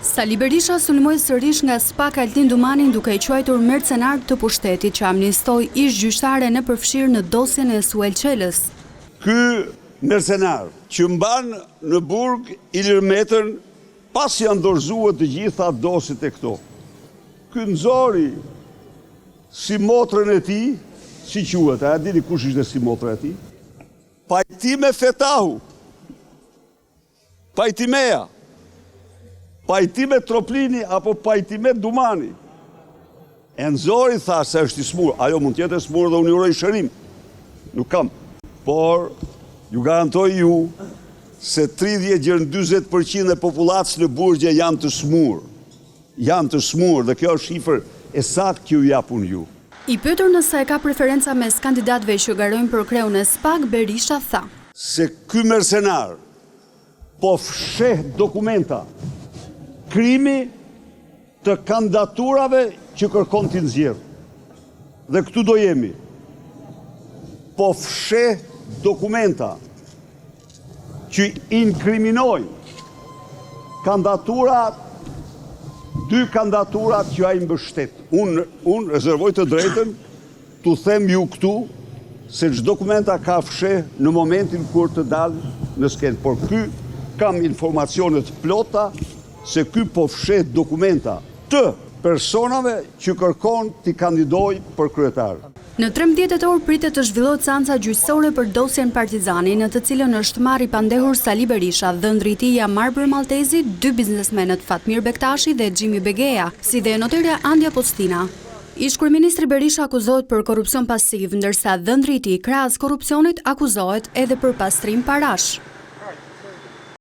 Sali Berisha sulmoi sërish nga SPAK Altin Dumanin duke I quajtur mercenar të pushtetit që amnistoi ish gjyqtare në përfshirë në dosjen e Suel Qelës. Ky mercenar që mban në burg Ilirmetën pas janë dorëzuar të gjitha dosit e këto. Ky nxori si motrën e tij, si quhet, a dini kush ishte si motra e tij? Pajtime Fetahu, Pajtimeja, Pajtime Troplini apo Pajtime Dumani. E nxori tha se është I smur, ajo mund tjetë e smur dhe unë uroj shërim. Nuk kam. Por, ju garantoj ju se 30-40% e popullatës në burgje janë të smur. Janë të smur dhe kjo është shifër e saktë që ju japun ju. I pyetur nëse e ka preferenca mes kandidatëve që garojnë për kreun e SPAK, Berisha tha se ky mercenar po fsheh dokumenta krimi të kandidaturave që kërkon t'i nxjerr. Dhe këtu do jemi. Po fsheh dokumenta që inkriminojnë kandidaturat, 2 kandidaturat që ai mbështet. Unë rezervoj të drejtën t'u them ju këtu se çdo dokumenta ka fsheh në momentin kur të dalë në skenë. Por ky kam informacionet plota se ky po fsheh dokumenta të personave që kërkon t'i kandidoj për kryetar. Në 13 tetor pritet të zhvillohet seanca gjyqësore për dosjen Partizani, në të cilën është marrë I pandehur Sali Berisha, dhëndri I tij Marber Maltezi, 2 biznesmenët Fatmir Bektashi dhe Xhimi Begeja, si dhe noterja Andja Postina. Ish kryeministri Berisha akuzohet për korrupsion pasiv, ndërsa dhëndri I tij krahas korrupsionit akuzohet edhe për pastrim parash.